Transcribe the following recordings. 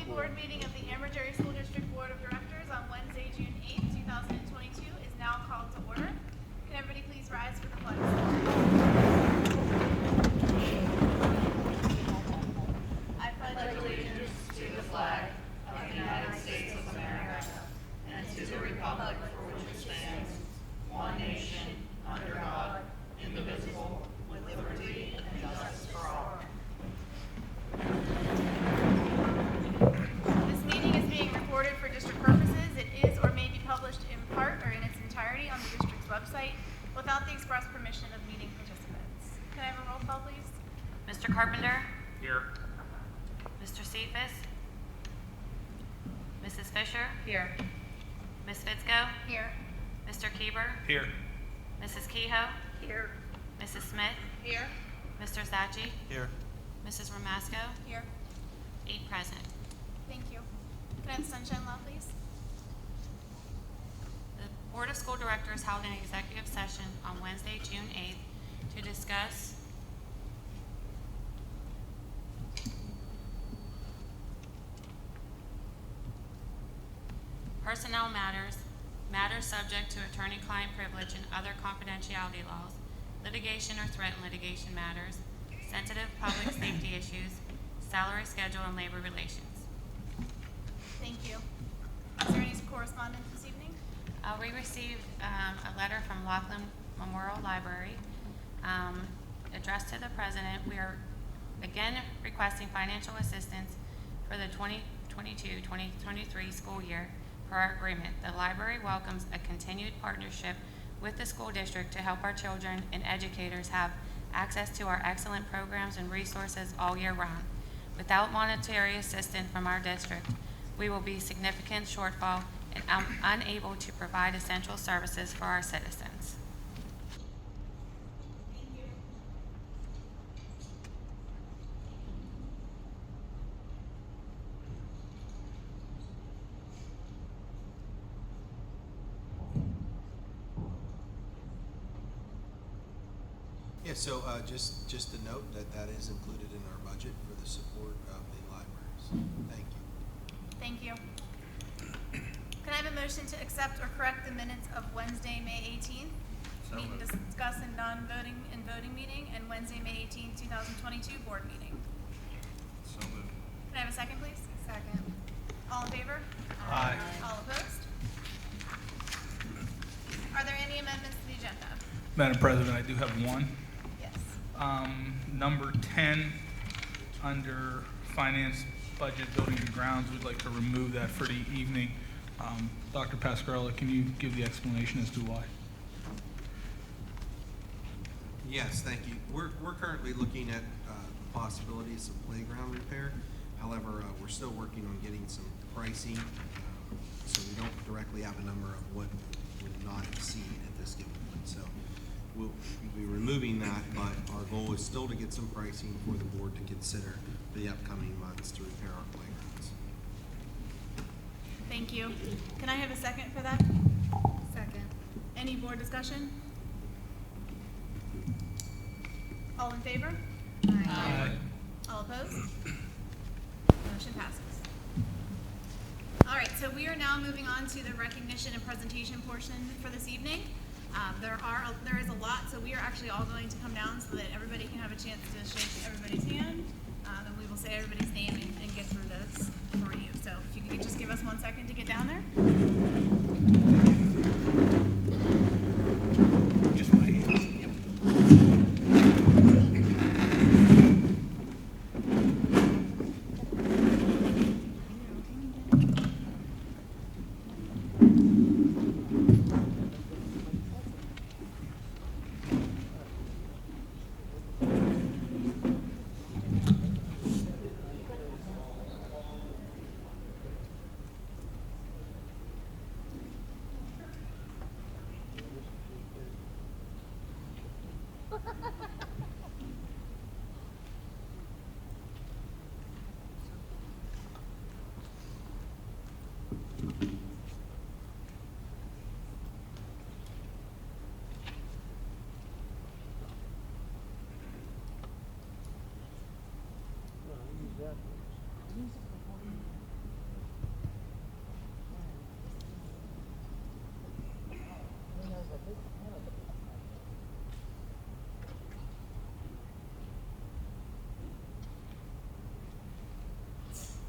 monthly board meeting of the Amber Dairy School District Board of Directors on Wednesday, June 8th, 2022 is now called to order. Can everybody please rise for the pledge? I pledge allegiance to the flag of the United States of America and to the republic for which it stands, one nation, under God, indivisible, with liberty and justice for all. This meeting is being recorded for district purposes. It is or may be published in part or in its entirety on the district's website without the express permission of meeting participants. Can I have a roll call, please? Mr. Carpenter? Here. Mr. Cephas? Mrs. Fisher? Here. Ms. Fitzko? Here. Mr. Kieber? Here. Mrs. Kehoe? Here. Mrs. Smith? Here. Mr. Zachi? Here. Mrs. Ramasco? Here. 8 present. Thank you. Can I have the sunshine law, please? The Board of School Directors held an executive session on Wednesday, June 8th to discuss personnel matters, matters subject to attorney-client privilege and other confidentiality laws, litigation or threat and litigation matters, sensitive public safety issues, salary schedule, and labor relations. Thank you. Is there any correspondence this evening? We received a letter from Laughlin Memorial Library addressed to the president. We are again requesting financial assistance for the 2022-2023 school year. Per our agreement, the library welcomes a continued partnership with the school district to help our children and educators have access to our excellent programs and resources all year round. Without monetary assistance from our district, we will be significant shortfall and unable to provide essential services for our citizens. Yeah, so just to note that is included in our budget for the support of the libraries. Thank you. Thank you. Can I have a motion to accept or correct the minutes of Wednesday, May 18th? So Meet and moved. discuss in non-voting and voting meeting, and Wednesday, May 18th, 2022 board meeting. So moved. Can I have a second, please? Second. All in favor? Aye. All opposed? Are there any amendments to the agenda? Madam President, I do have one. Yes. Number 10, under Finance, Budget, Buildings and Grounds, we'd like to remove that for the evening. Dr. Pascarella, can you give the explanation as to why? Yes, thank you. We're currently looking at the possibilities of playground repair. However, we're still working on getting some pricing, so we don't directly have a number of what would not exceed at this given point. So we'll be removing that, but our goal is still to get some pricing for the board to consider for the upcoming months to repair our playgrounds. Thank you. Can I have a second for that? Second. Any board discussion? All in favor? Aye. All opposed? Motion passes. All right, so we are now moving on to the recognition and presentation portion for this evening. There is a lot, so we are actually all going to come down so that everybody can have a chance to shake everybody's hand, and we will say everybody's name and get through this for you. So if you could just give us 1 second to get down there. Just my hands.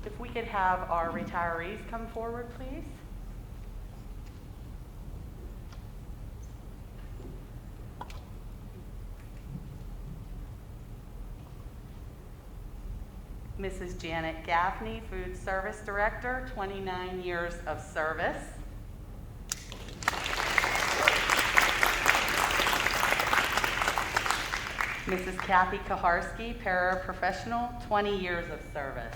If we could have our retirees come forward, please. Mrs. Janet Gaffney, Food Service Director, 29 years of service. Mrs. Kathy Kaharski, paraprofessional, 20 years of service.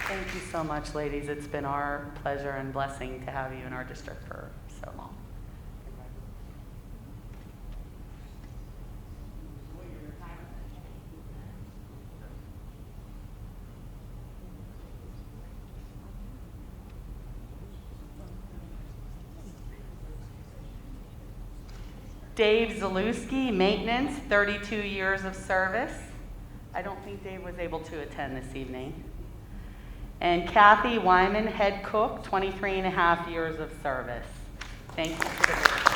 Thank you so much, ladies. It's been our pleasure and blessing to have you in our district for so long. Dave Zalewski, maintenance, 32 years of service. I don't think Dave was able to attend this evening. And Kathy Wyman, head cook, 23 and a half years of service. Thank you for the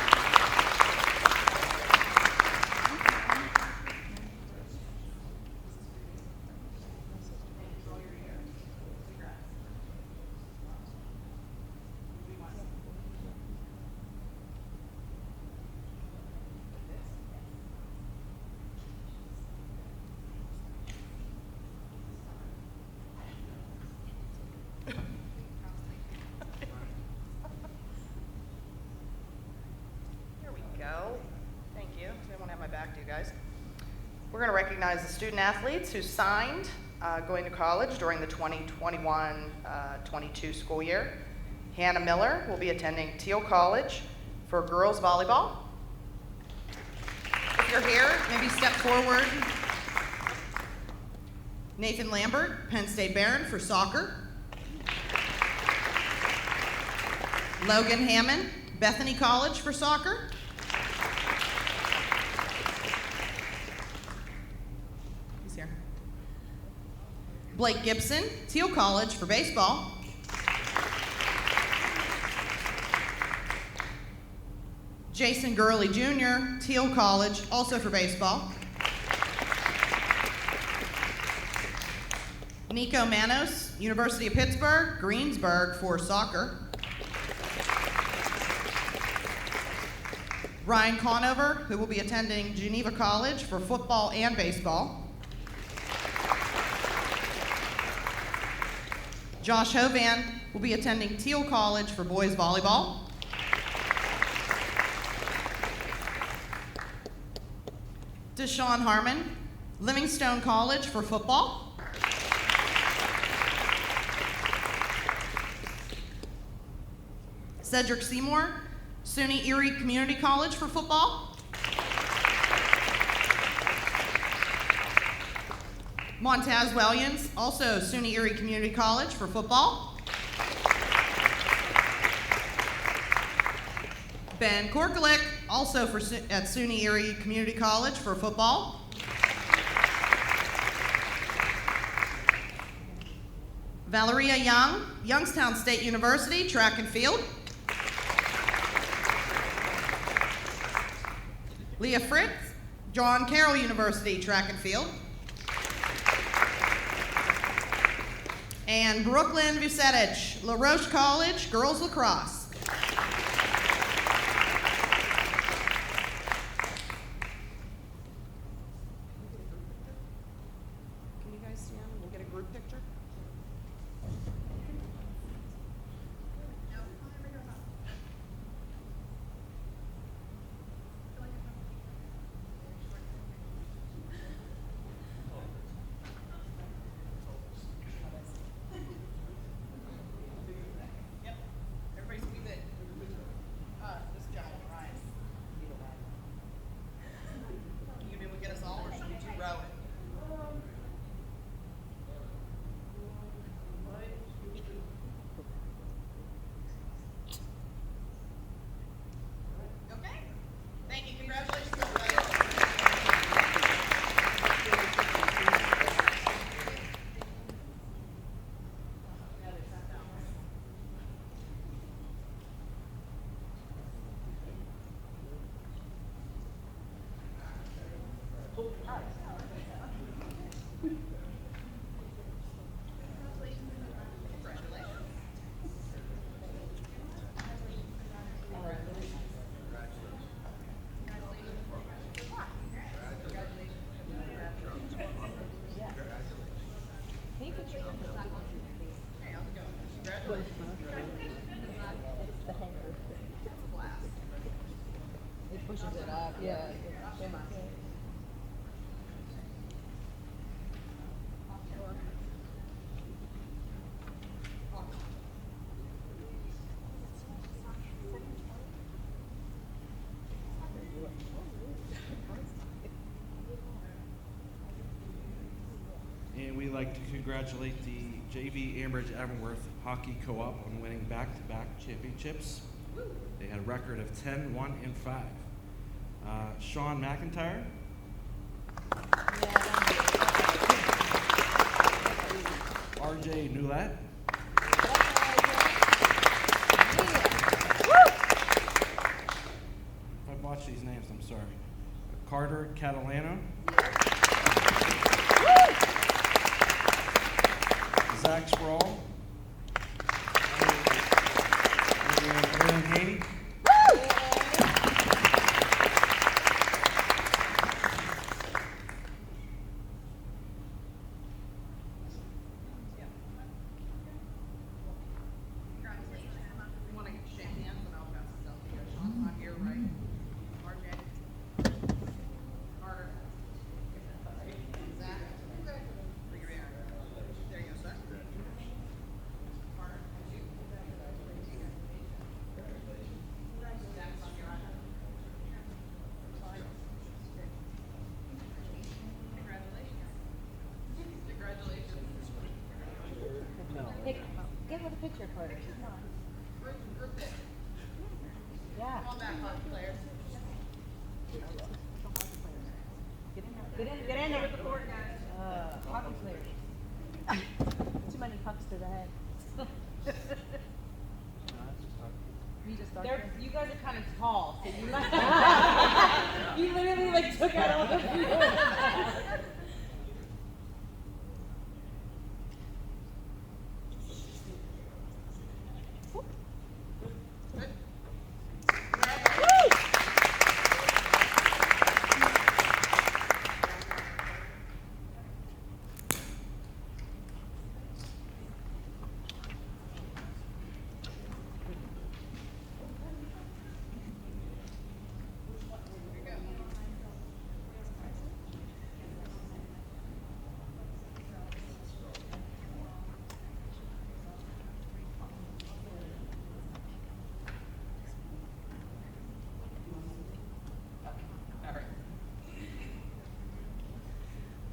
We're going to recognize the student athletes who signed going to college during the 2021-22 school year. Hannah Miller will be attending Teal College for girls volleyball. If you're here, maybe step forward. Nathan Lambert, Penn State Barron for soccer. Logan Hammond, Bethany College for soccer. Blake Gibson, Teal College for baseball. Jason Gurley Jr., Teal College, also for baseball. Nico Manos, University of Pittsburgh, Greensburg for soccer. Ryan Conover, who will be attending Geneva College for football and baseball. Josh Hovan will be attending Teal College for boys volleyball. Deshaun Harmon, Livingstone College for football. Cedric Seymour, SUNY Erie Community College for football. Montaz Williams, also SUNY Erie Community College for football. Ben Korkulik, also at SUNY Erie Community College for football. Valeria Young, Youngstown State University, track and field. Leah Fritz, John Carroll University, track and field. And Brooklyn Vucetic, La Roche College, girls lacrosse. Can you guys stand? We'll get a group picture. Everybody's pushes it up, yeah. And we'd like to congratulate the JV Ambridge Avonworth Hockey Co-op on winning back-to-back championships. They had a record of 10, 1, and 5. Sean McIntyre, RJ Newlat, if I botch these names, I'm sorry. Carter Catalano, Zach Sproul, and Aaron Haney. You want to shake hands and I'll pass this out to you. Sean's not here, right? RJ? Carter? Zach? Bring your hand. There you go, sir. Carter, you. Zach's on your right. Congratulations. Get with a picture, Carter. Group it. Yeah. Come on back, hockey players. Get in there with the court, guys. Hockey players. Too many pucks to the head. You guys are kind of tall, so you might. You literally like took out all the people.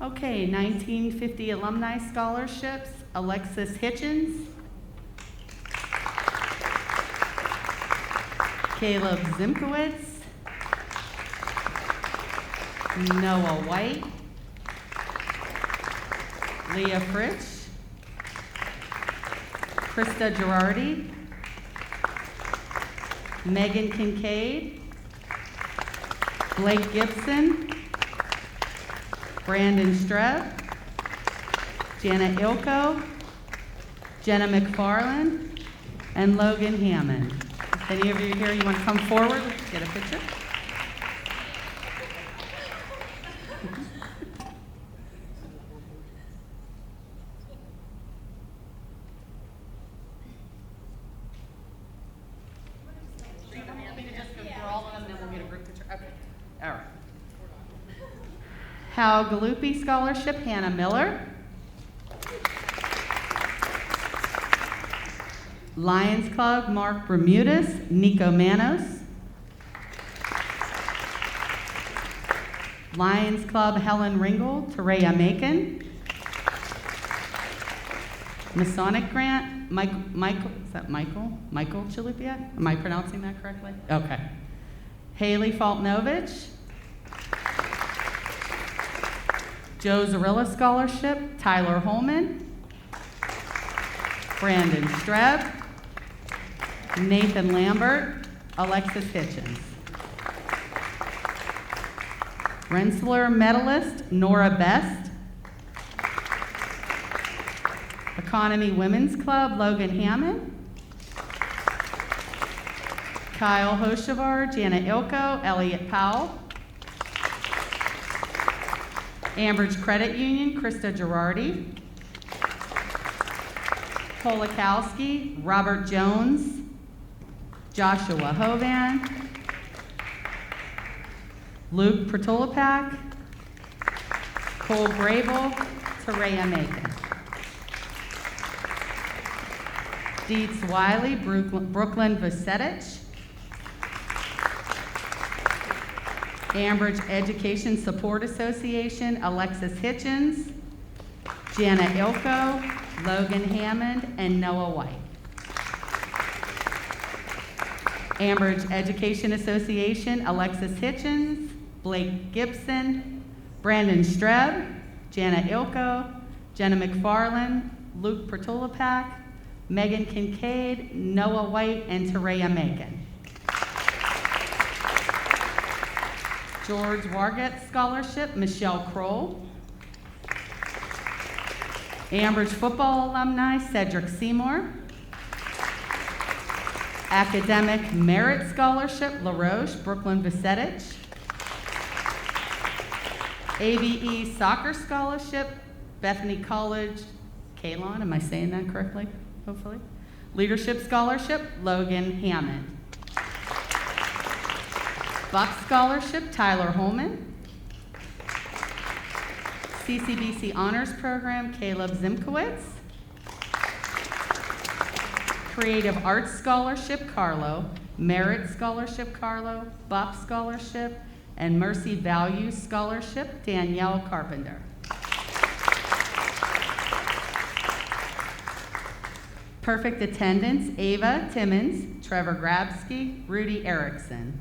Okay, 1950 Alumni Scholarships, Alexis Hitchens, Caleb Zimkowitz, Noah White, Leah Fritsch, Krista Girardi, Megan Kincaid, Blake Gibson, Brandon Streb, Jana Ilko, Jenna McFarland, and Logan Hammond. If any of you here, you want to come forward, get a picture? You don't want me to just go through all of them, then we'll get a group picture? Okay, all right. Hal Galuppi Scholarship, Hannah Miller. Lions Club, Mark Bermudez, Nico Manos. Lions Club, Helen Ringel, Tereya Macon. Masonic Grant, Michael, is that Michael? Michael Chalupia? Am I pronouncing that correctly? Okay. Haley Faltnovich. Joe Zarilla Scholarship, Tyler Holman. Brandon Streb. Nathan Lambert, Alexis Hitchens. Rensselaer Medalist, Nora Best. Economy Women's Club, Logan Hammond. Kyle Hoshavar, Jana Ilko, Elliot Powell. Ambridge Credit Union, Krista Girardi. Polakowski, Robert Jones, Joshua Hovan. Luke Pertolapak, Cole Grable, Terea Macon. Dietz Wiley, Brooklyn Vucetich. Ambridge Education Support Association, Alexis Hitchens, Jana Ilko, Logan Hammond, and Noah White. Ambridge Education Association, Alexis Hitchens, Blake Gibson, Brandon Streb, Jana Ilko, Jenna McFarland, Luke Pertolapak, Megan Kincaid, Noah White, and Terea Macon. George Wargett Scholarship, Michelle Kroll. Ambridge Football Alumni, Cedric Seymour. Academic Merit Scholarship, LaRoche, Brooklyn Vucetich. ABE Soccer Scholarship, Bethany College, Kalon, am I saying that correctly? Hopefully. Leadership Scholarship, Logan Hammond. Buck Scholarship, Tyler Holman. CCBC Honors Program, Caleb Zimkowitz. Creative Arts Scholarship, Carlo. Merit Scholarship, Carlo. Buff Scholarship, and Mercy Values Scholarship, Danielle Carpenter. Perfect Attendance, Ava Timmons, Trevor Grabsky, Rudy Erickson.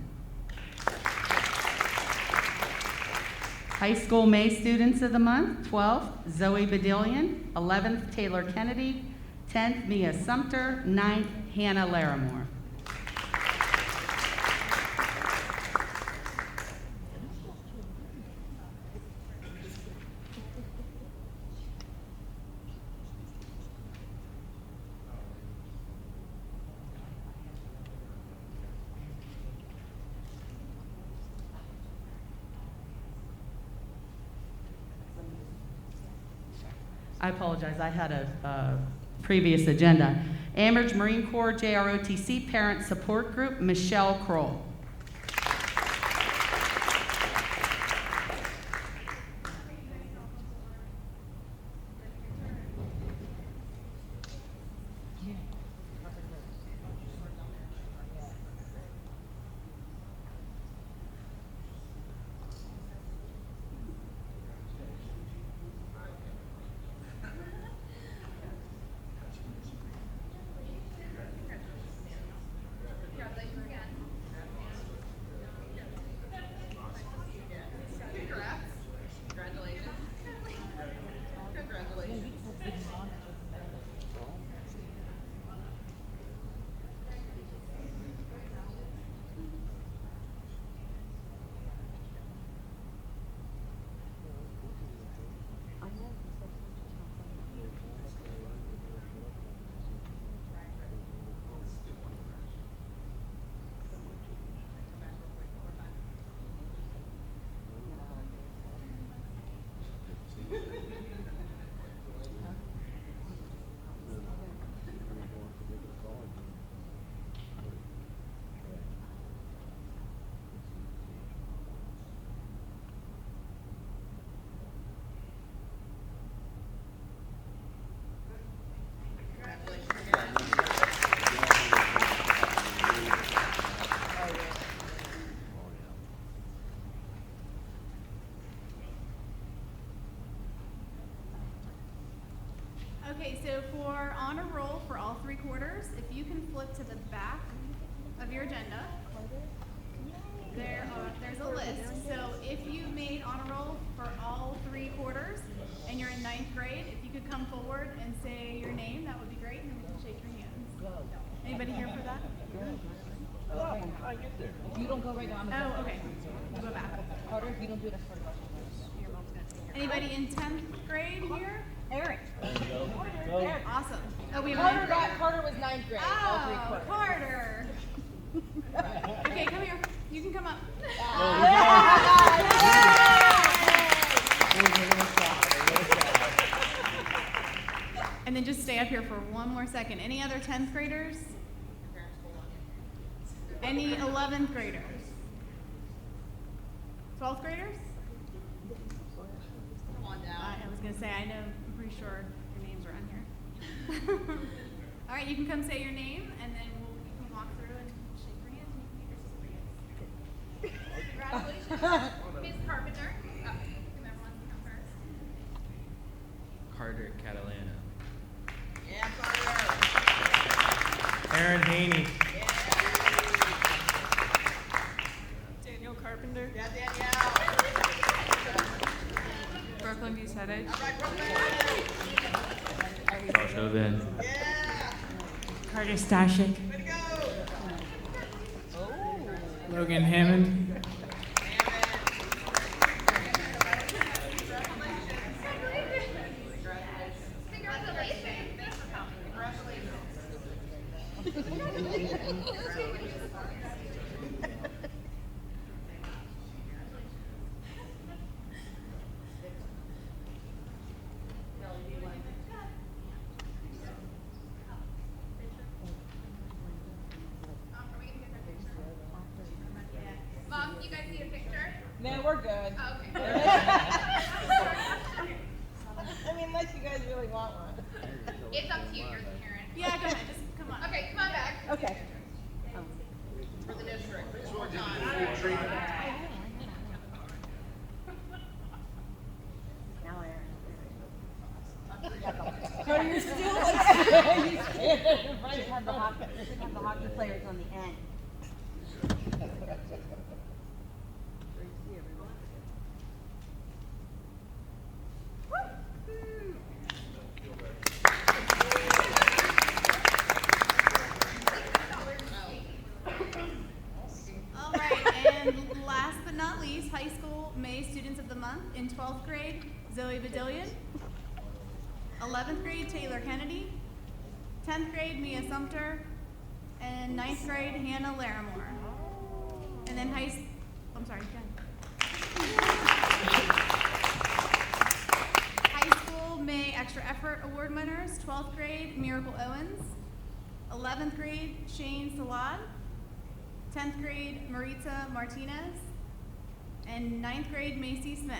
High School May Students of the Month, 12th, Zoe Badillion, 11th, Taylor Kennedy, 10th, Mia Sumter, 9th, Hannah Larimore. I apologize, I had a previous agenda. Ambridge Marine Corps JROTC Parent Support Group, Michelle Kroll. Okay, so for honor roll for all 3 quarters, if you can flip to the back of your agenda, there's a list. So if you made honor roll for all 3 quarters and you're in 9th grade, if you could come forward and say your name, that would be great, and then we can shake your hands. Anybody here for that? If you don't go right now, I'm gonna Oh, okay. We'll go back. Carter, if you don't do it, that's part of us. Anybody in 10th grade here? Eric. Awesome. Oh, we have Carter ninth grade. Carter was 9th grade. all 3 Oh, quarters. Carter. Okay, come here. You can come up. And then just stay up here for one more second. Any other 10th graders? Any 11th graders? 12th graders? Come on down. I was gonna say, I know, I'm pretty sure your names are on here. All right, you can come say your name, and then you can walk through and shake your hands, and you can get your certificates. Congratulations. Ms. Carpenter. Oh, whomever wants to come first. Carter Catalana. Yeah, Carter. Aaron Haney. Daniel Carpenter. Yeah, Danielle. Brooklyn Bucetic. All right, Brooklyn. Josh Novin. Yeah. Carter Stashik. Way to go. Logan Hammond. Congratulations. Thanks for coming. Mom, you guys need a picture? No, we're good. Okay. I mean, unless you guys really want one. It's up to you, you're the parent. Yeah, go ahead, just come on. Okay, come on back. Okay. For the district. Carter, you're still like, you stand in front of Have the hockey players on the end. All right, and last but not least, high school May Students of the Month in 12th grade, Zoe Badillion. 11th grade, Taylor Kennedy. 10th grade, Mia Sumter. And 9th grade, Hannah Larimore. And then I'm sorry, Jen. High school May Extra Effort Award winners, 12th grade, Miracle Owens. 11th grade, Shane Salad. 10th grade, Maritza Martinez. And 9th grade, Macy Smith.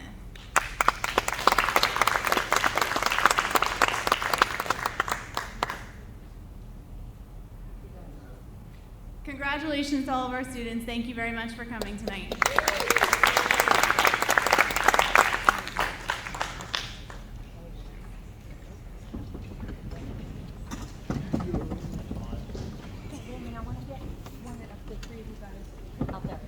Congratulations to all of our students. Thank you very much for coming tonight. I want to get one of the three of you guys out there.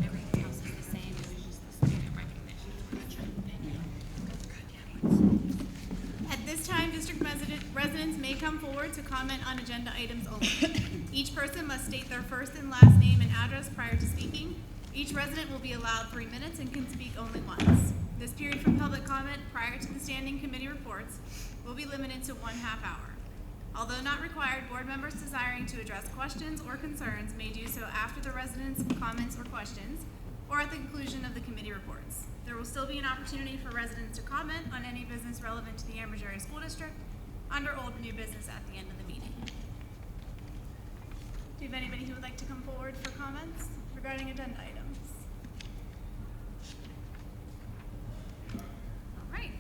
Everything else is the same, it was just the student recognition for the trip. At this time, district residents may come forward to comment on agenda items only. Each person must state their first and last name and address prior to speaking. Each resident will be allowed 3 minutes and can speak only once. This period for public comment prior to the standing committee reports will be limited to 1/2 hour. Although not required, board members desiring to address questions or concerns may do so after the residents' comments or questions, or at the conclusion of the committee reports. There will still be an opportunity for residents to comment on any business relevant to the Amherst Area School District under old and new business at the end of the meeting. Do you have anybody who would like to come forward for comments regarding agenda items? All right.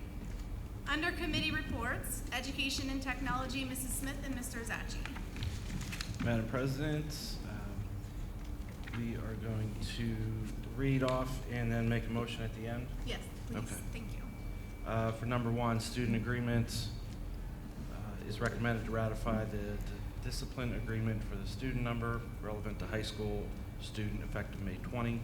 Under committee reports, education and technology, Mrs. Smith and Mr. Zachi. Madam President, we are going to read off and then make a motion at the end. Yes, please. Okay. Thank you. For number one, student agreement, is recommended to ratify the discipline agreement for the student number relevant to high school student effective May 20.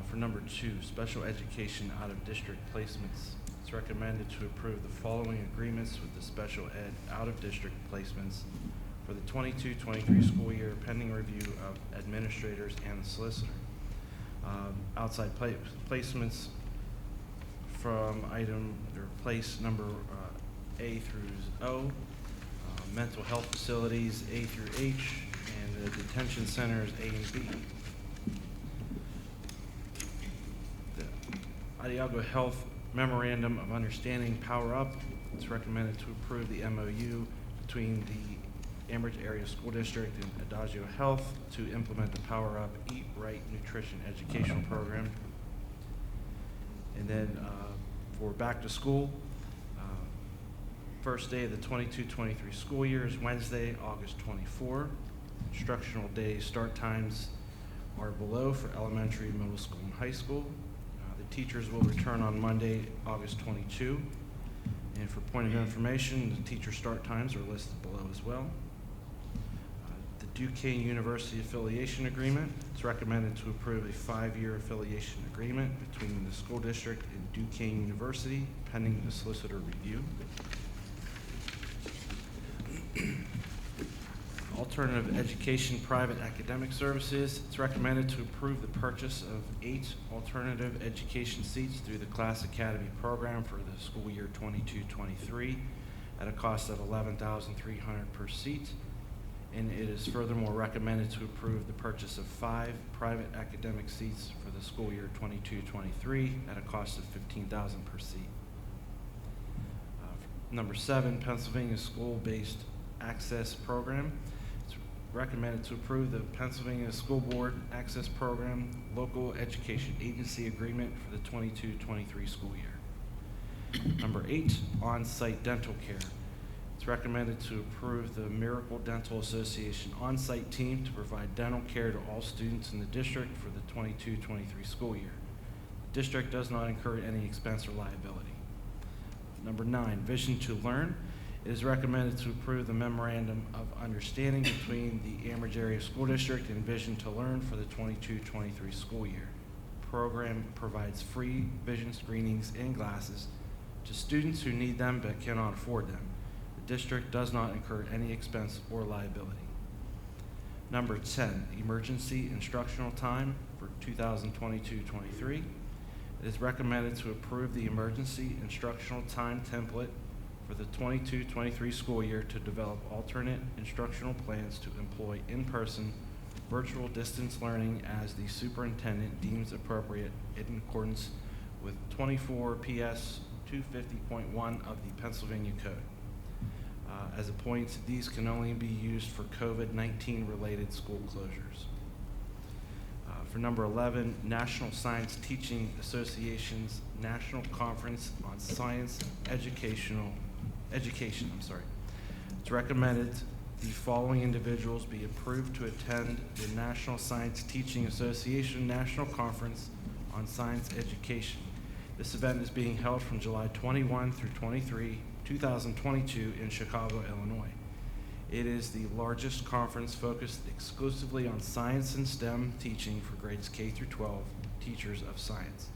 For number two, special education out of district placements It's recommended to approve the following agreements with the special ed out-of-district placements for the 22-23 school year pending review of administrators and the solicitor. Outside placements from item or place number A through O, mental health facilities A through H, and the detention centers A and B. The Adiago Health Memorandum of Understanding Power Up. It's recommended to approve the MOU between the Ambridge Area School District and Adagio Health to implement the Power Up Eat Right Nutrition Educational Program. And then for back to school, first day of the 22-23 school year is Wednesday, August 24. Instructional day start times are below for elementary, middle school, and high school. The teachers will return on Monday, August 22. And for point of information, the teacher start times are listed below as well. The Duquesne University Affiliation Agreement. It's recommended to approve a 5-year affiliation agreement between the school district and Duquesne University pending the solicitor review. Alternative Education Private Academic Services. It's recommended to approve the purchase of 8 alternative education seats through the Class Academy program for the school year 22-23 at a cost of $11,300 per seat. And it is furthermore recommended to approve the purchase of 5 private academic seats for the school year 22-23 at a cost of $15,000 per seat. Number 7, Pennsylvania School-Based Access Program. It's recommended to approve the Pennsylvania School Board Access Program Local Education Agency Agreement for the 22-23 school year. Number 8, On-Site Dental Care. It's recommended to approve the Miracle Dental Association on-site team to provide dental care to all students in the district for the 22-23 school year. The district does not incur any expense or liability. Number 9, Vision to Learn. It is recommended to approve the Memorandum of Understanding between the Ambridge Area School District and Vision to Learn for the 22-23 school year. The program provides free vision screenings and glasses to students who need them but cannot afford them. The district does not incur any expense or liability. Number 10, Emergency Instructional Time for 2022-23. It is recommended to approve the Emergency Instructional Time template for the 22-23 school year to develop alternate instructional plans to employ in-person virtual distance learning as the superintendent deems appropriate in accordance with 24 PS 250.1 of the Pennsylvania Code. As a point, these can only be used for COVID-19 related school closures. For number 11, National Science Teaching Association's National Conference on Science Education. It's recommended the following individuals be approved to attend the National Science Teaching Association National Conference on Science Education. This event is being held from July 21 through 23, 2022 in Chicago, Illinois. It is the largest conference focused exclusively on science and STEM teaching for grades K through 12 teachers of science.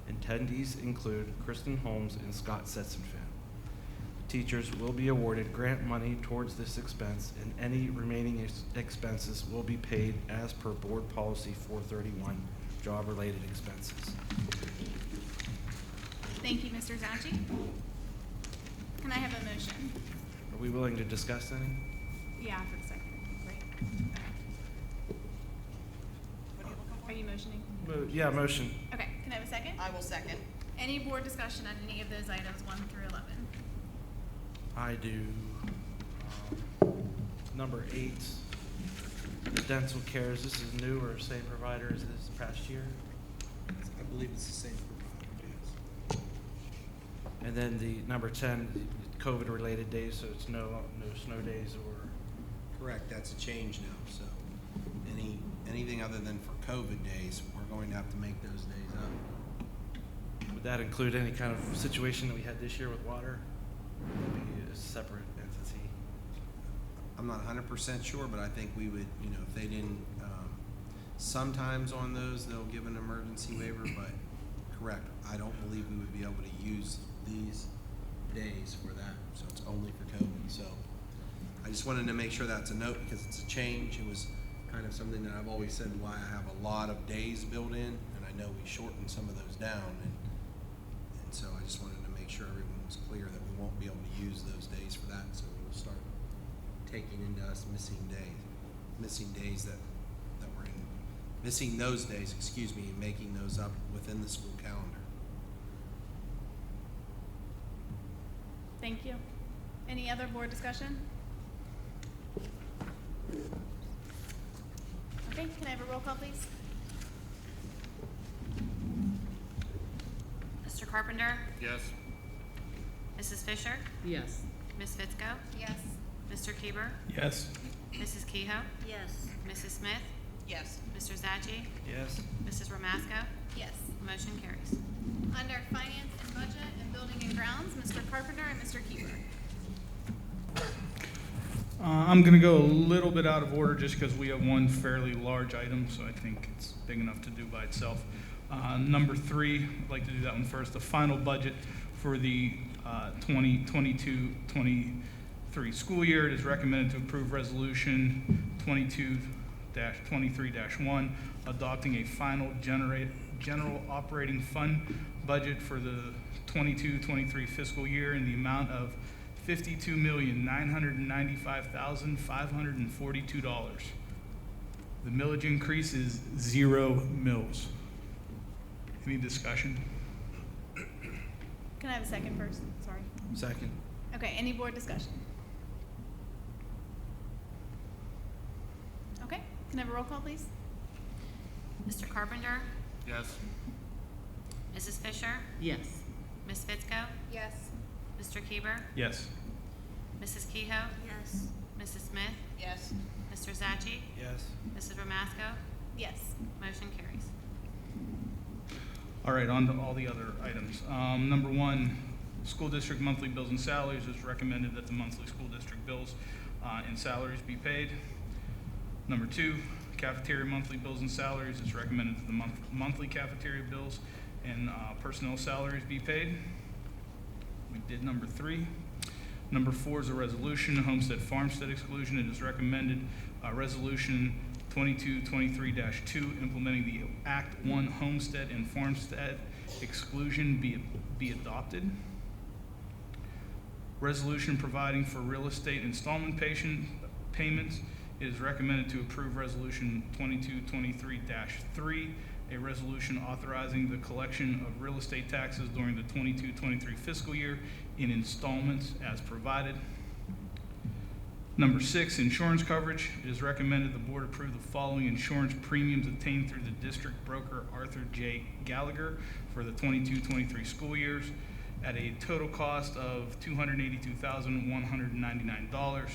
Attendees include Kristen Holmes and Scott Setzenfeld. Teachers will be awarded grant money towards this expense, and any remaining expenses will be paid as per Board Policy 431, job-related expenses. Thank you, Mr. Zachary. Can I have a motion? Are we willing to discuss any? Yeah, for the second. Great. Okay. Are you motioning? Yeah, motion. Okay, can I have a second? I will second. Any board discussion on any of those items 1 through 11? I do. Number 8, the dental care. Is this new or same provider as this past year? I believe it's the same provider, yes. And then the number 10, COVID-related days, so it's no snow days or. Correct, that's a change now, so anything other than for COVID days, we're going to have to make those days up. Would that include any kind of situation that we had this year with water? Would it be a separate entity? I'm not 100% sure, but I think we would, if they didn't, sometimes on those, they'll give an emergency waiver, but correct, I don't believe we would be able to use these days for that, so it's only for COVID. So I just wanted to make sure that's a note because it's a change. It was kind of something that I've always said why I have a lot of days built in, and I know we shortened some of those down, and so I just wanted to make sure everyone was clear that we won't be able to use those days for that, so we'll start taking into us missing days that were in, missing those days, excuse me, and making those up within the school calendar. Thank you. Any other board discussion? Okay, can I have a roll call, please? Mr. Carpenter? Yes. Mrs. Fisher? Yes. Ms. Fitzko? Yes. Mr. Keeber? Yes. Mrs. Kehoe? Yes. Mrs. Smith? Yes. Mr. Zaggi? Yes. Mrs. Ramasco? Yes. Motion carries. Under Finance and Budget and Building and Grounds, Mr. Carpenter and Mr. Keeper. I'm going to go a little bit out of order just because we have one fairly large item, so I think it's big enough to do by itself. Number 3, I'd like to do that one first. The final budget for the 2022-23 school year. It is recommended to approve Resolution 22-23-1, adopting a final general operating fund budget for the 22-23 fiscal year in the amount of $52,995,542. The millage increase is 0 mills. Any discussion? Can I have a second first? Sorry. Second. Okay, any board discussion? Okay, can I have a roll call, please? Mr. Carpenter? Yes. Mrs. Fisher? Yes. Ms. Fitzko? Yes. Mr. Keeber? Yes. Mrs. Kehoe? Yes. Mrs. Smith? Yes. Mr. Zaggi? Yes. Mrs. Ramasco? Yes. Motion carries. All right, on to all the other items. Number 1, school district monthly bills and salaries. It's recommended that the monthly school district bills and salaries be paid. Number 2, cafeteria monthly bills and salaries. It's recommended that the monthly cafeteria bills and personnel salaries be paid. We did number 3. Number 4 is a resolution, homestead farmstead exclusion. It is recommended resolution 2223-2 implementing the Act 1 homestead and farmstead exclusion be adopted. Resolution providing for real estate installment payments. It is recommended to approve resolution 2223-3, a resolution authorizing the collection of real estate taxes during the 22-23 fiscal year in installments as provided. Number 6, insurance coverage. It is recommended the board approve the following insurance premiums obtained through the district broker Arthur J. Gallagher for the 22-23 school years at a total cost of $282,199.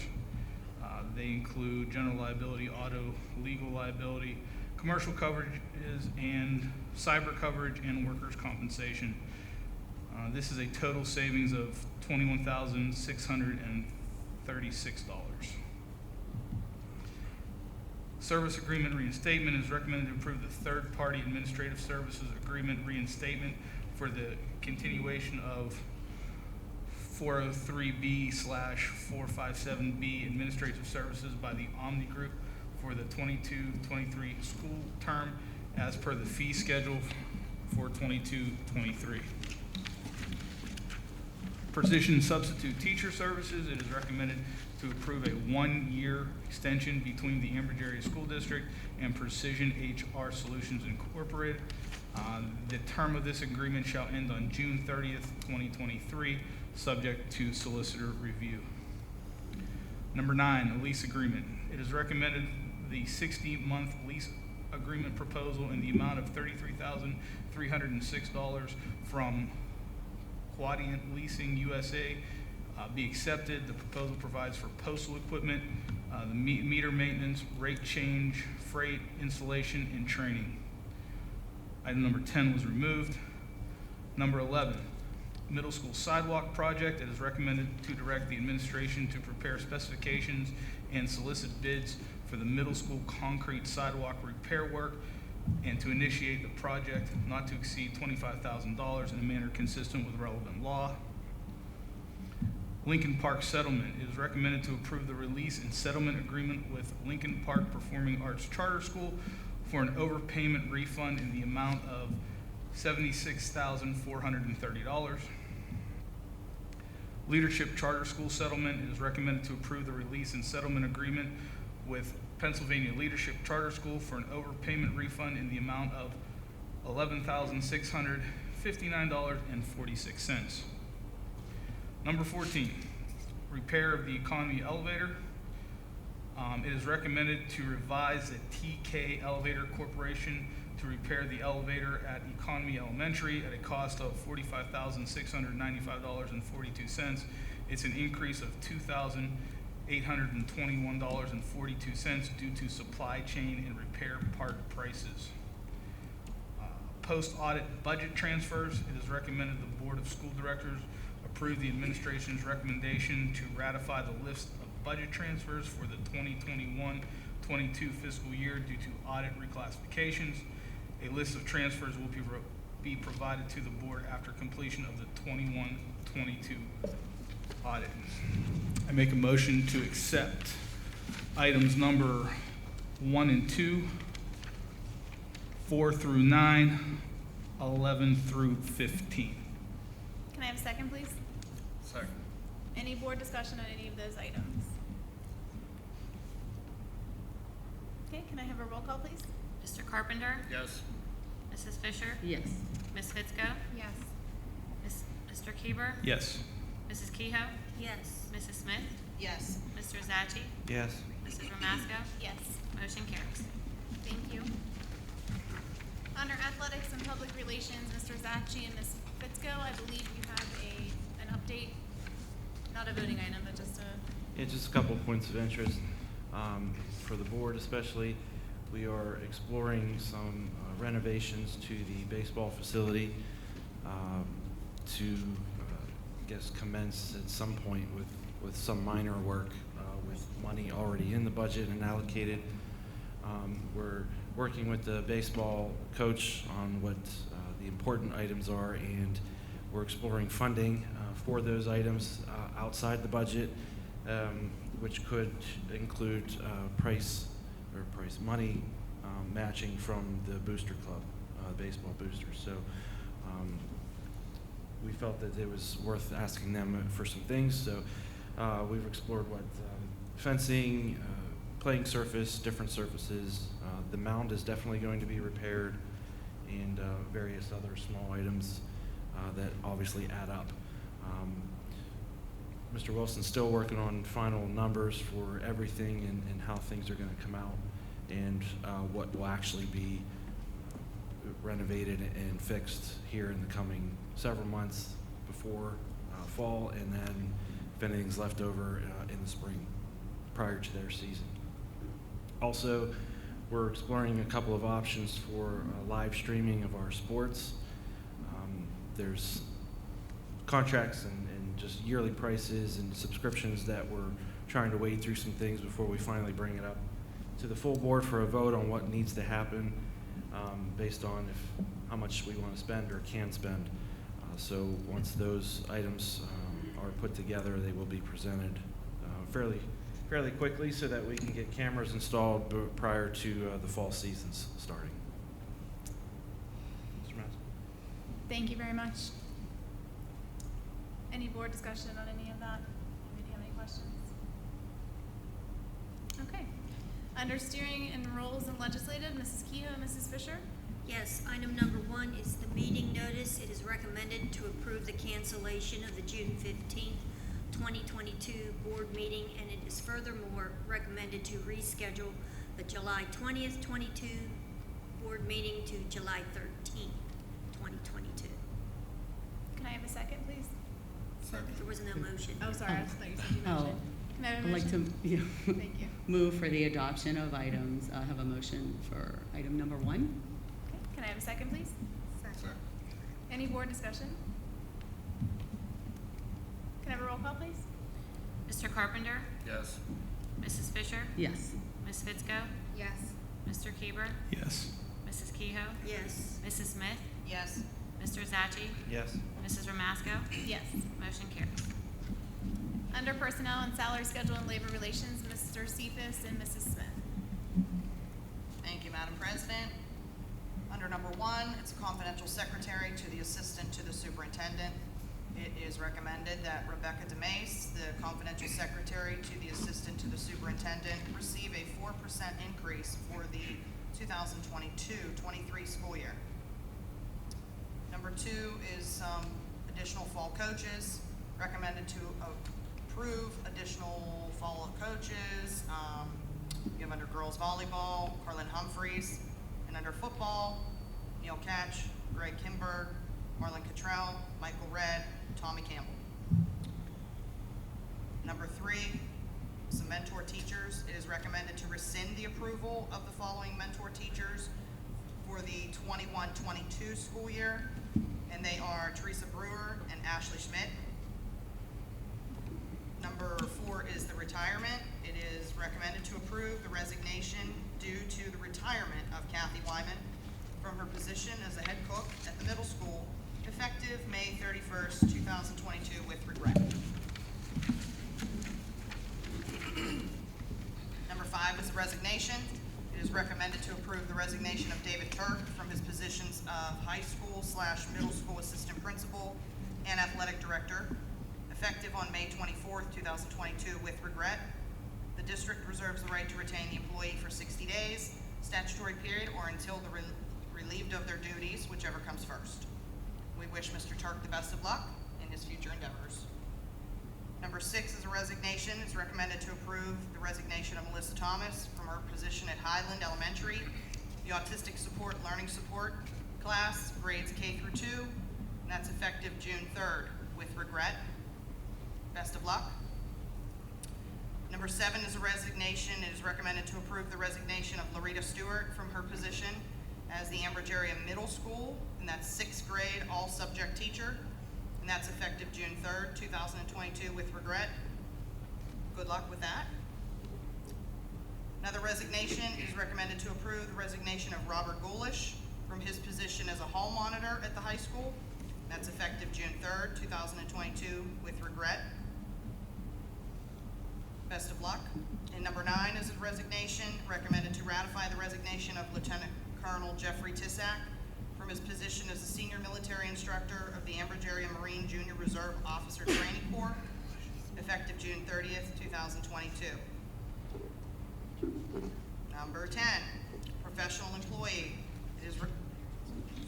They include general liability, auto, legal liability, commercial coverages, and cyber coverage and workers' compensation. This is a total savings of $21,636. Service agreement reinstatement is recommended to approve the third-party administrative services agreement reinstatement for the continuation of 403B/457B administrative services by the Omni Group for the 22-23 school term as per the fee schedule for 22-23. Precision substitute teacher services, it is recommended to approve a 1-year extension between the Ambridge Area School District and Precision HR Solutions Incorporated. The term of this agreement shall end on June 30th, 2023, subject to solicitor review. Number 9, a lease agreement. It is recommended the 60-month lease agreement proposal in the amount of $33,306 from Quadient Leasing USA be accepted. The proposal provides for postal equipment, the meter maintenance, rate change, freight, installation, and training. Item number 10 was removed. Number 11, middle school sidewalk project. It is recommended to direct the administration to prepare specifications and solicit bids for the middle school concrete sidewalk repair work and to initiate the project not to exceed $25,000 in a manner consistent with relevant law. Lincoln Park Settlement. It is recommended to approve the release and settlement agreement with Lincoln Park Performing Arts Charter School for an overpayment refund in the amount of $76,430. Leadership Charter School Settlement. It is recommended to approve the release and settlement agreement with Pennsylvania Leadership Charter School for an overpayment refund in the amount of $11,659.46. Number 14, repair of the Economy Elevator. It is recommended to revise the TK Elevator Corporation to repair the elevator at Economy Elementary at a cost of $45,695.42. It's an increase of $2,821.42 due to supply chain and repair part prices. Post-audit budget transfers. It is recommended the Board of School Directors approve the administration's recommendation to ratify the list of budget transfers for the 2021-22 fiscal year due to audit reclassifications. A list of transfers will be provided to the board after completion of the 21-22 audit. I make a motion to accept items number 1 and 2, 4 through 9, 11 through 15. Can I have a second, please? Second. Any board discussion on any of those items? Okay, can I have a roll call, please? Mr. Carpenter? Yes. Mrs. Fisher? Yes. Ms. Fitzko? Yes. Mr. Keeber? Yes. Mrs. Kehoe? Yes. Mrs. Smith? Yes. Mr. Zachary? Yes. Mrs. Ramasco? Yes. Motion carries. Thank you. Under Athletics and Public Relations, Mr. Zacci and Ms. Fitzko, I believe you have an update, not a voting item, but just a, Yeah, just a couple points of interest for the board especially. We are exploring some renovations to the baseball facility to, I guess, commence at some point with some minor work with money already in the budget and allocated. We're working with the baseball coach on what the important items are, and we're exploring funding for those items outside the budget, which could include price money matching from the booster club, baseball boosters. So we felt that it was worth asking them for some things. So we've explored what fencing, playing surface, different surfaces. The mound is definitely going to be repaired, and various other small items that obviously add up. Mr. Wilson's still working on final numbers for everything and how things are going to come out, and what will actually be renovated and fixed here in the coming several months before fall, and then if anything's left over in the spring prior to their season. Also, we're exploring a couple of options for live streaming of our sports. There's contracts and just yearly prices and subscriptions that we're trying to wade through some things before we finally bring it up to the full board for a vote on what needs to happen based on how much we want to spend or can spend. So once those items are put together, they will be presented fairly quickly so that we can get cameras installed prior to the fall seasons starting. Mr. Mass? thank you very much. Any board discussion on any of that? Anybody have any questions? Okay. Under Steering and Roles and Legislative, Mrs. Kehoe and Mrs. Fisher? Yes, item number 1 is the meeting notice. It is recommended to approve the cancellation of the June 15th, 2022 board meeting, and it is furthermore recommended to reschedule the July 20th, 22 board meeting to July 13th, 2022. Can I have a second, please? There was no motion. Oh, sorry, I thought you said you Oh, mentioned. Can I have a I'd like motion? to Thank you. move for the adoption of items. Have a motion for item number 1. Okay, can I have a second, please? Second. Any board discussion? Can I have a roll call, please? Mr. Carpenter? Yes. Mrs. Fisher? Yes. Ms. Fitzko? Yes. Mr. Keeber? Yes. Mrs. Kehoe? Yes. Mrs. Smith? Yes. Mr. Zachary? Yes. Mrs. Ramasco? Yes. Motion carries. under Personnel and Salary Schedule and Labor Relations, Mr. Cephas and Mrs. Smith. Thank you, Madam President. Under number 1, it's a confidential secretary to the assistant to the superintendent. It is recommended that Rebecca DeMace, the confidential secretary to the assistant to the superintendent, receive a 4% increase for the 2022-23 school year. Number 2 is some additional fall coaches. Recommended to approve additional fall coaches. You have under girls volleyball, Carlin Humphreys, and under football, Neil Catch, Greg Kimberg, Marlon Cottrell, Michael Red, Tommy Campbell. Number 3, some mentor teachers. It is recommended to rescind the approval of the following mentor teachers for the 21-22 school year, and they are Teresa Brewer and Ashley Schmidt. Number 4 is the retirement. It is recommended to approve the resignation due to the retirement of Kathy Wyman from her position as a head cook at the middle school, effective May 31st, 2022, with regret. Number 5 is the resignation. It is recommended to approve the resignation of David Turk from his positions of high school / middle school assistant principal and athletic director, effective on May 24th, 2022, with regret. The district reserves the right to retain the employee for 60 days, statutory period, or until they're relieved of their duties, whichever comes first. We wish Mr. Turk the best of luck in his future endeavors. Number 6 is a resignation. It's recommended to approve the resignation of Melissa Thomas from her position at Highland Elementary, the Autistic Support Learning Support class, grades K through 2, and that's effective June 3rd, with regret. Best of luck. Number 7 is a resignation. It is recommended to approve the resignation of Larita Stewart from her position as the Ambridge Area Middle School, and that's 6th grade all subject teacher, and that's effective June 3rd, 2022, with regret. Good luck with that. Another resignation is recommended to approve the resignation of Robert Goulish from his position as a hall monitor at the high school. That's effective June 3rd, 2022, with regret. Best of luck. And number 9 is a resignation. Recommended to ratify the resignation of Lieutenant Colonel Jeffrey Tissack from his position as a senior military instructor of the Ambridge Area Marine Junior Reserve Officer Training Corps, effective June 30th, 2022. Number 10, professional employee. It is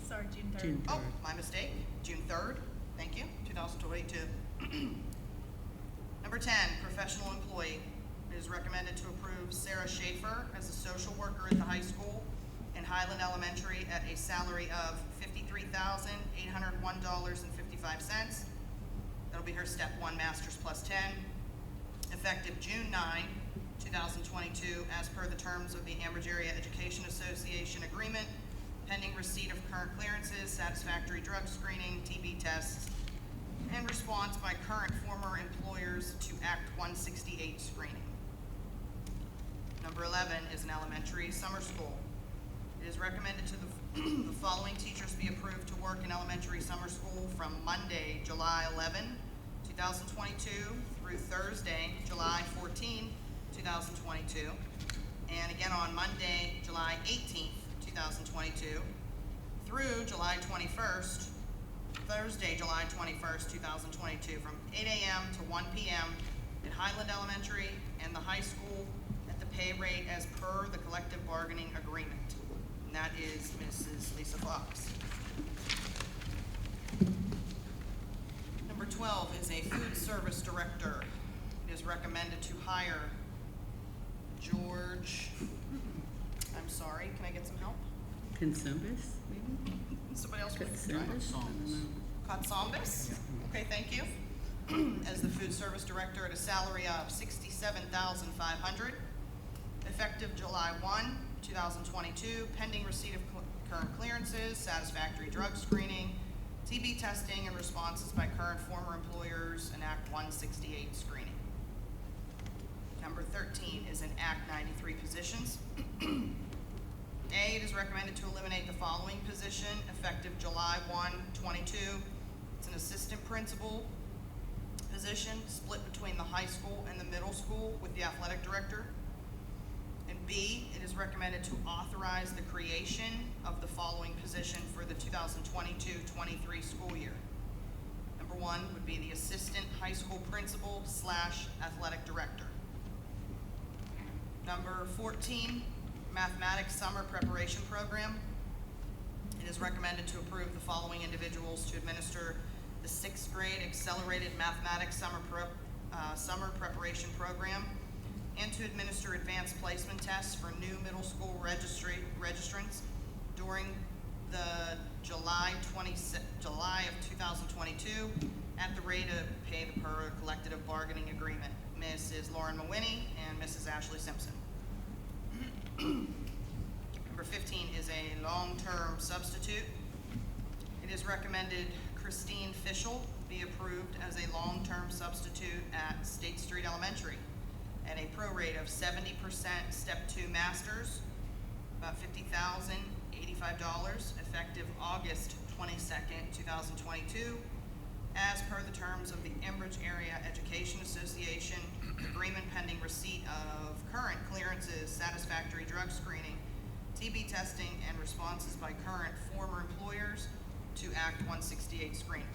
Sorry, June 3rd. Oh, my mistake. June 3rd, thank you, 2022. Number 10, professional employee. It is recommended to approve Sarah Schaefer as a social worker at the high school and Highland Elementary at a salary of $53,801.55. That'll be her step 1 master's plus 10, effective June 9, 2022, as per the terms of the Ambridge Area Education Association agreement, pending receipt of current clearances, satisfactory drug screening, TB tests, and response by current former employers to Act 168 screening. Number 11 is an elementary summer school. It is recommended to the following teachers be approved to work in elementary summer school from Monday, July 11, 2022 through Thursday, July 14, 2022, and again on Monday, July 18th, 2022 through July 21st, Thursday, July 21st, 2022, from 8 a.m. to 1 p.m. at Highland Elementary and the high school at the pay rate as per the collective bargaining agreement. And that is Mrs. Lisa Fox. Number 12 is a food service director. It is recommended to hire George, I'm sorry, can I get some help? Consumbus, maybe? Somebody else want to try? Consumbus? Kotsambis? Okay, thank you. As the food service director at a salary of $67,500, effective July 1, 2022, pending receipt of current clearances, satisfactory drug screening, TB testing, and responses by current former employers, and Act 168 screening. Number 13 is in Act 93 positions. A, it is recommended to eliminate the following position effective July 1, 22. It's an assistant principal position split between the high school and the middle school with the athletic director. And B, it is recommended to authorize the creation of the following position for the 2022-23 school year. Number 1 would be the assistant high school principal / athletic director. Number 14, mathematics summer preparation program. It is recommended to approve the following individuals to administer the 6th grade accelerated mathematics summer preparation program and to administer advanced placement tests for new middle school registrants during the July of 2022 at the rate of pay per collective bargaining agreement. Mrs. Lauren Mawiney and Mrs. Ashley Simpson. Number 15 is a long-term substitute. It is recommended Christine Fischel be approved as a long-term substitute at State Street Elementary at a pro rate of 70% Step 2 Masters, about $50,085, effective August 22nd, 2022, as per the terms of the Enbridge Area Education Association agreement pending receipt of current clearances, satisfactory drug screening, TB testing, and responses by current former employers to Act 168 screening.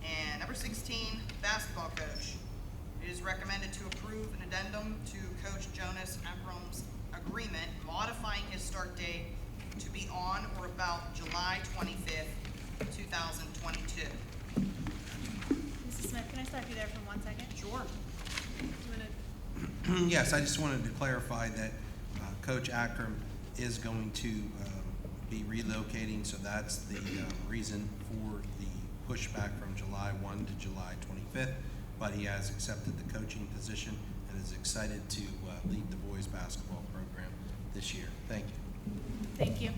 And number 16, basketball coach. It is recommended to approve an addendum to Coach Jonas Abram's agreement modifying his start date to be on or about July 25th, 2022. Mrs. Smith, can I stop you there for 1 second? Sure. Do you wanna- Yes, I just wanted to clarify that Coach Akram is going to be relocating, so that's the reason for the pushback from July 1 to July 25th. But he has accepted the coaching position and is excited to lead the boys basketball program this year. Thank you. Thank you.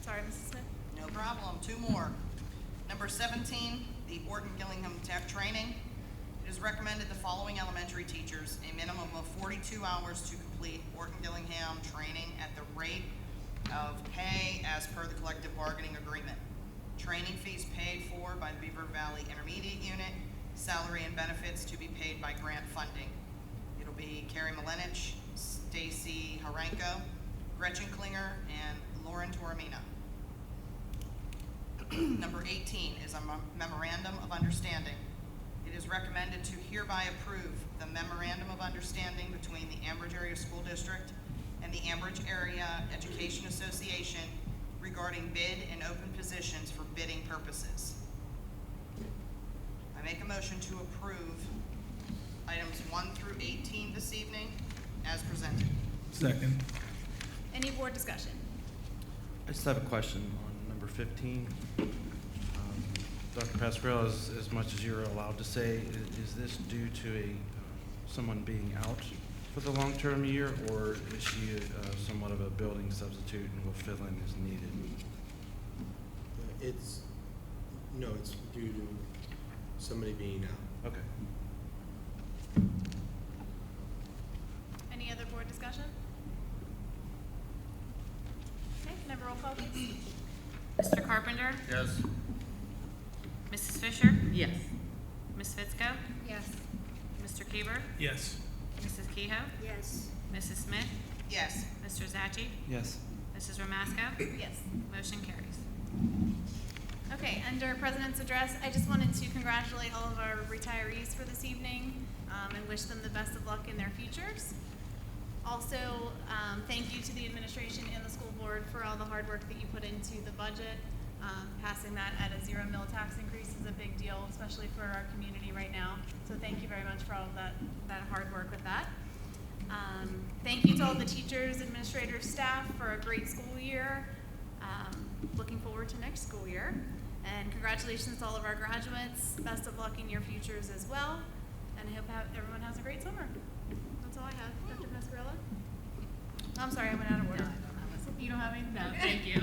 Sorry, Mrs. Smith. No problem. 2 more. Number 17, the Orton Gillingham training. It is recommended the following elementary teachers a minimum of 42 hours to complete Orton Gillingham training at the rate of pay as per the collective bargaining agreement. Training fees paid for by the Beaver Valley Intermediate Unit. Salary and benefits to be paid by grant funding. It'll be Carrie Milenich, Stacy Haranko, Gretchen Klinger, and Lauren Toromina. Number 18 is a memorandum of understanding. It is recommended to hereby approve the memorandum of understanding between the Ambridge Area School District and the Ambridge Area Education Association regarding bid and open positions for bidding purposes. I make a motion to approve items 1 through 18 this evening as presented. Second. Any board discussion? I just have a question on number 15. Dr. Pasquarello, as much as you're allowed to say, is this due to someone being out for the long-term year, or is she somewhat of a building substitute and will fill in as needed? It's due to somebody being out. Okay. Any other board discussion? Okay, can I have a roll call, please? Mr. Carpenter? Yes. Mrs. Fisher? Yes. Ms. Fitzko? Yes. Mr. Keever? Yes. Mrs. Kehoe? Yes. Mrs. Smith? Yes. Mr. Zachi? Yes. Mrs. Ramasco? Yes. Motion carries. Okay, under President's Address, I just wanted to congratulate all of our retirees for this evening and wish them the best of luck in their futures. Also, thank you to the administration and the school board for all the hard work that you put into the budget. Passing that at a 0 mil tax increase is a big deal, especially for our community right now. So thank you very much for all of that hard work with that. Thank you to all the teachers, administrators, staff for a great school year. Looking forward to next school year. And congratulations to all of our graduates. Best of luck in your futures as well. And I hope everyone has a great summer. That's all I have. Dr. Pasquarello? I'm sorry, I went out of order. You don't have any? No, thank you.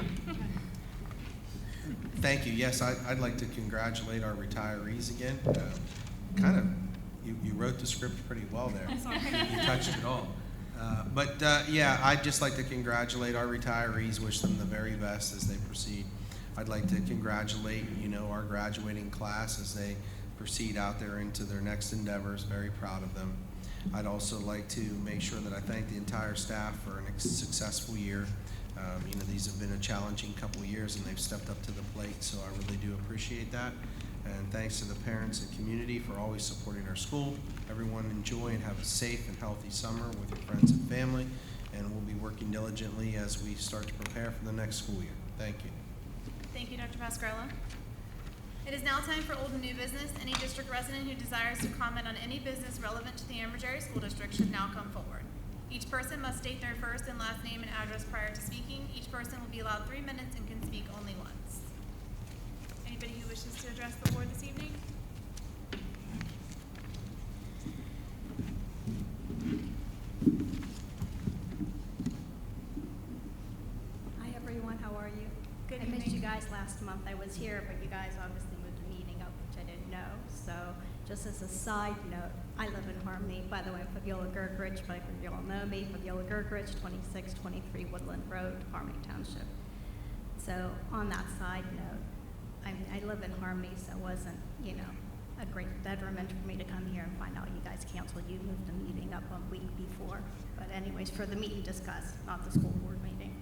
Thank you. Yes, I'd like to congratulate our retirees again. You wrote the script pretty well there. I'm sorry. You touched it all. Yeah, I'd just like to congratulate our retirees, wish them the very best as they proceed. I'd like to congratulate, our graduating class as they proceed out there into their next endeavors. Very proud of them. I'd also like to make sure that I thank the entire staff for a successful year. These have been a challenging couple of years, and they've stepped up to the plate, so I really do appreciate that. And thanks to the parents and community for always supporting our school. Everyone enjoy and have a safe and healthy summer with your friends and family, and we'll be working diligently as we start to prepare for the next school year. Thank you. Thank you, Dr. Pascarella. It is now time for old and new business. Any district resident who desires to comment on any business relevant to the Ambridge Area School District should now come forward. Each person must state their first and last name and address prior to speaking. Each person will be allowed 3 minutes and can speak only once. Anybody who wishes to address the board this evening? Hi everyone, how are you? Good I missed evening. you guys last month. I was here, but you guys obviously moved the meeting up, which I didn't know. So just as a side note, I live in Harmony. By the way, I'm Fabiola Gergridge, but if you all know me, Fabiola Gergridge, 2623 Woodland Road, Harmony Township. So on that side note, I live in Harmony, so it wasn't, a great detriment for me to come here and find out you guys canceled. You moved the meeting up a week before. But anyways, for the meeting discussed, not the school board meeting.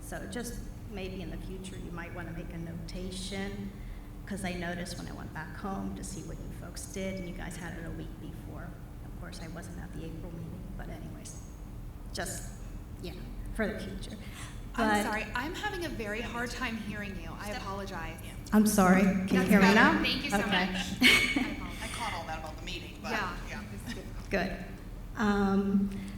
So just maybe in the future, you might want to make a notation, because I noticed when I went back home to see what you folks did, and you guys had it a week before. Of course, I wasn't at the April meeting, but anyways, just, for the future. I'm But- sorry, I'm having a very hard time hearing you. I apologize. I'm sorry, can you That's hear me better. now? Thank you so Okay. much. I caught all that about the meeting, but, Yeah. Good.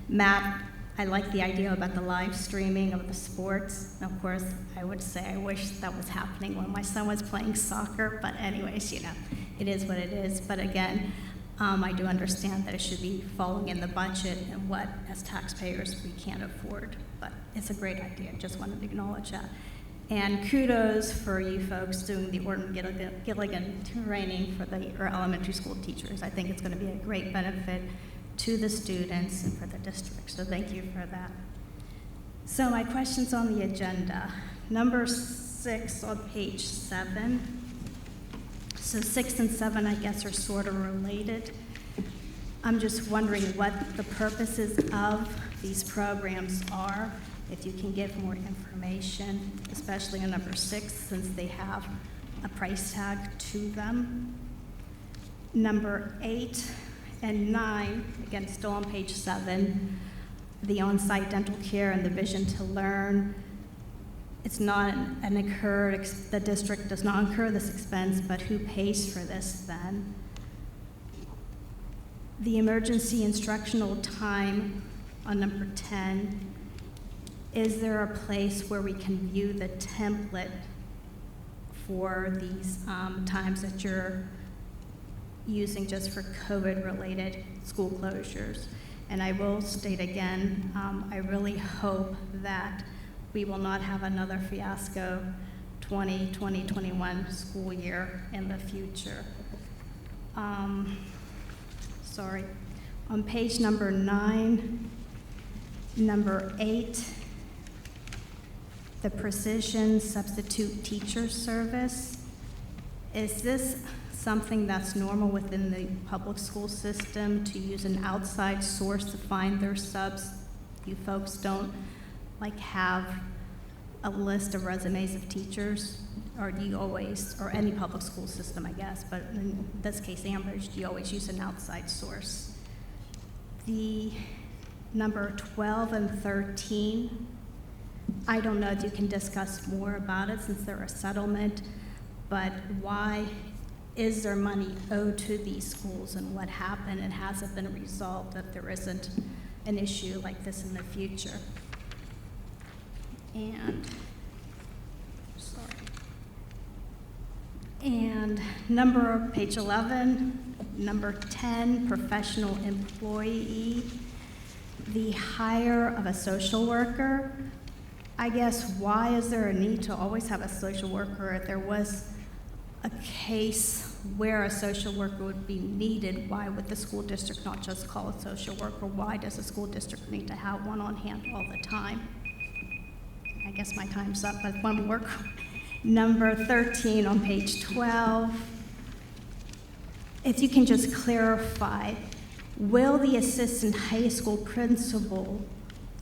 Matt, I like the idea about the live streaming of the sports. Of course, I would say I wish that was happening when my son was playing soccer, but anyways, it is what it is. But again, I do understand that it should be falling in the budget and what, as taxpayers, we can't afford. But it's a great idea, just wanted to acknowledge that. And kudos for you folks doing the Orton Gilligan training for our elementary school teachers. I think it's going to be a great benefit to the students and for the district, so thank you for that. So my questions on the agenda. Number 6 on page 7. So 6 and 7, I guess, are sort of related. I'm just wondering what the purposes of these programs are, if you can give more information, especially on number 6, since they have a price tag to them. Number 8 and 9, again, still on page 7, the on-site dental care and the Vision to Learn. It's not an incurred, the district does not incur this expense, but who pays for this then? The emergency instructional time on number 10, is there a place where we can view the template for these times that you're using just for COVID-related school closures? And I will state again, I really hope that we will not have another fiasco 2020-21 school year in the future. Sorry. On page number 9, number 8, the precision substitute teacher service. Is this something that's normal within the public school system to use an outside source to find their subs? You folks don't have a list of resumes of teachers, or do you always, or any public school system, I guess, but in this case, Ambridge, do you always use an outside source? The number 12 and 13, I don't know if you can discuss more about it since they're a settlement, but why is there money owed to these schools and what happened, and has it been resolved that there isn't an issue like this in the future? And, sorry. And page 11, number 10, professional employee, the hire of a social worker. I guess, why is there a need to always have a social worker? If there was a case where a social worker would be needed, why would the school district not just call a social worker? Why does the school district need to have one on hand all the time? I guess my time's up, but one more. Number 13 on page 12. if you can just clarify, will the assistant high school principal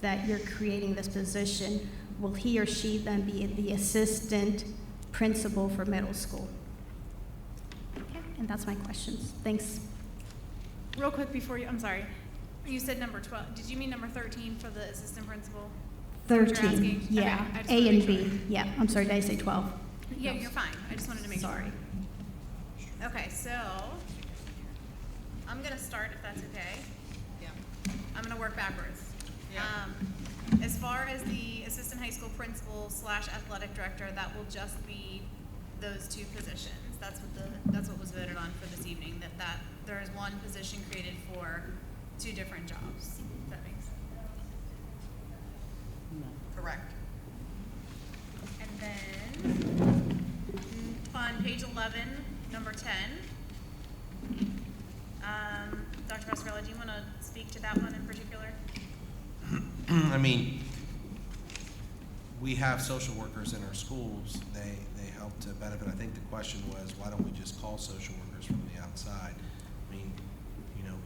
that you're creating this position, will he or she then be the assistant principal for middle school? Okay, and that's my questions. Thanks. Real quick before you, I'm sorry. You said number 12. Did you mean number 13 for the assistant principal? Is that what you're 13, asking? yeah. Okay, I just A wanna and make B, sure. yeah. I'm sorry, did I say 12? Yeah, you're fine. I just wanted to make Sorry. sure. Okay, so I'm gonna start if that's okay. Yeah. I'm gonna work backwards. Yeah. As far as the assistant high school principal / athletic director, that will just be those two positions. That's what was voted on for this evening, that there is one position created for two different jobs. Does that make sense? Correct. And then, on page 11, number 10, Dr. Pascarella, do you want to speak to that one in particular? I mean, we have social workers in our schools. They help to benefit. I think the question was, why don't we just call social workers from the outside? I mean, you know,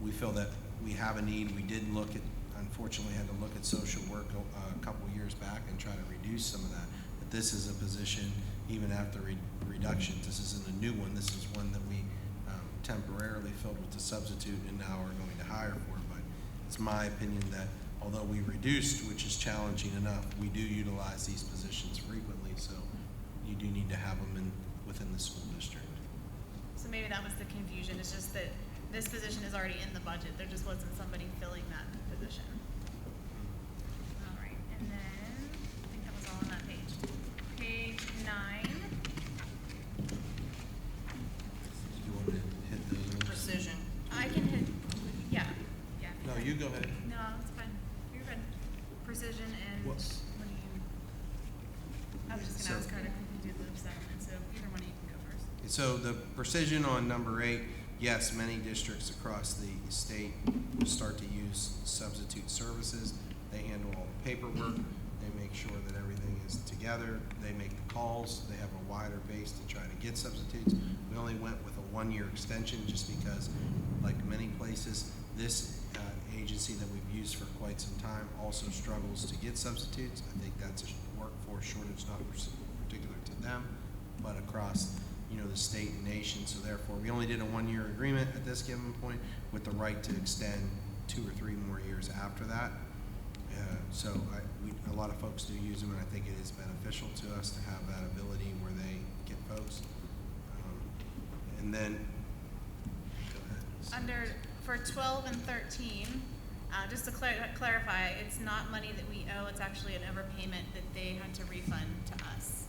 we feel that we have a need. We did look at, unfortunately, had to look at social work a couple years back and try to reduce some of that. But this is a position, even after reductions, this isn't a new one. This is one that we temporarily filled with the substitute and now are going to hire for. But it's my opinion that although we reduced, which is challenging enough, we do utilize these positions frequently, so you do need to have them within the school district. So maybe that was the confusion. It's just that this position is already in the budget. There just wasn't somebody filling that position. All right, and then I think that was all on that page. Page 9. You want me to hit those? Precision. I can hit. Yeah. No, you go ahead. No, it's fine. You're good. Precision and What? what do you? I was just gonna So- ask her to do the settlement, so either one of you can go first. So the precision on number 8, yes, many districts across the state start to use substitute services. They handle all the paperwork. They make sure that everything is together. They make the calls. They have a wider base to try to get substitutes. We only went with a 1-year extension just because, like many places, this agency that we've used for quite some time also struggles to get substitutes. I think that's a workforce shortage, not particular to them, but across, you know, the state and nation. So therefore, we only did a 1-year agreement at this given point with the right to extend 2 or 3 more years after that. So a lot of folks do use them, and I think it is beneficial to us to have that ability where they get folks. And then, go ahead. For 12 and 13, just to clarify, it's not money that we owe, it's actually an overpayment that they had to refund to us.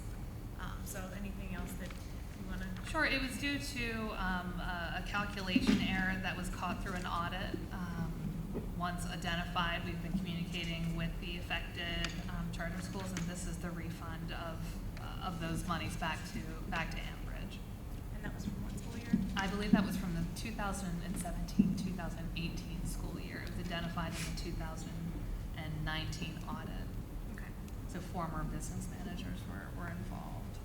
So anything else that you want to? Sure, it was due to a calculation error that was caught through an audit. Once identified, we've been communicating with the affected charter schools, and this is the refund of those monies back to Ambridge. And that was from what school year? I believe that was from the 2017-2018 school year. It was identified in the 2019 audit. Okay. So former business managers were involved.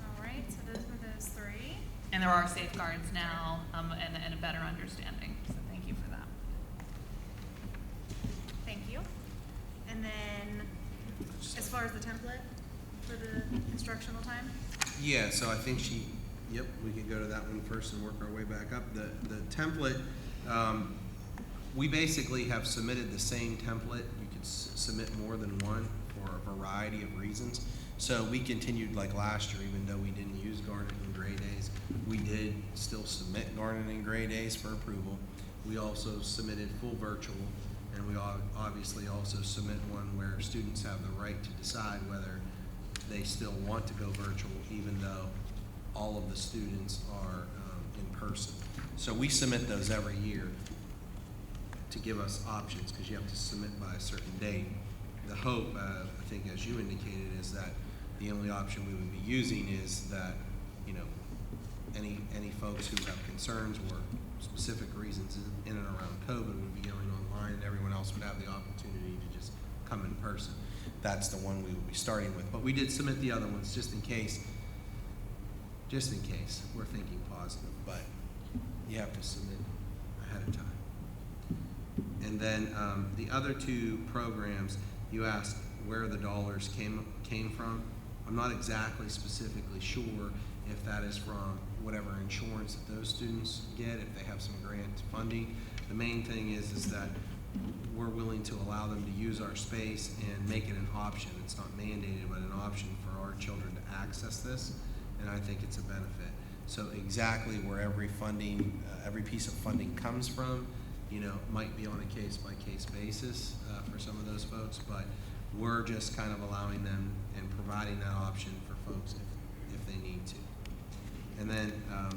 All right, so those were those 3. And there are safeguards now and a better understanding. So thank you for that. Thank you. And then, as far as the template for the instructional time? Yeah, so I think we can go to that one first and work our way back up. The template, we basically have submitted the same template. You could submit more than one for a variety of reasons. So we continued like last year, even though we didn't use Garnet and Gray Days, we did still submit Garnet and Gray Days for approval. We also submitted full virtual, and we obviously also submit one where students have the right to decide whether they still want to go virtual, even though all of the students are in person. So we submit those every year to give us options, because you have to submit by a certain date. The hope, I think as you indicated, is that the only option we would be using is that, you know, any folks who have concerns or specific reasons in and around COVID would be going online, and everyone else would have the opportunity to just come in person. That's the one we would be starting with. But we did submit the other ones just in case we're thinking positive. you have to submit ahead of time. And then the other two programs, you asked where the dollars came from. I'm not exactly specifically sure if that is from whatever insurance that those students get, if they have some grant funding. The main thing is that we're willing to allow them to use our space and make it an option. It's not mandated, but an option for our children to access this, and I think it's a benefit. So exactly where every funding, every piece of funding comes from, you know, might be on a case-by-case basis for some of those folks, but we're just kind of allowing them and providing that option for folks if they need to. And then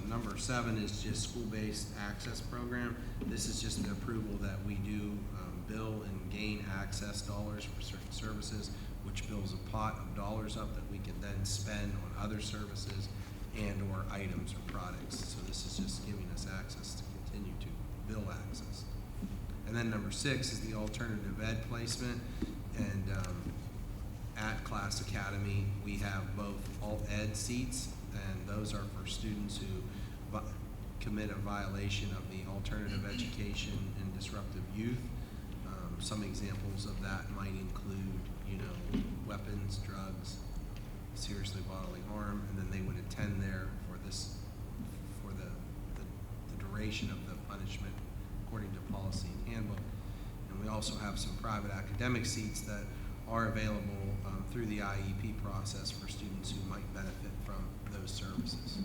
number 7 is just school-based access program. This is just the approval that we do bill and gain access dollars for certain services, which builds a pot of dollars up that we can then spend on other services and or items or products. So this is just giving us access to continue to bill access. And then number 6 is the alternative ed placement. And at Class Academy, we have both alt ed seats, and those are for students who commit a violation of the alternative education and disruptive youth. Some examples of that might include, you know, weapons, drugs, seriously bodily harm, and then they would attend there for the duration of the punishment according to policy and handbook. And we also have some private academic seats that are available through the IEP process for students who might benefit from those services.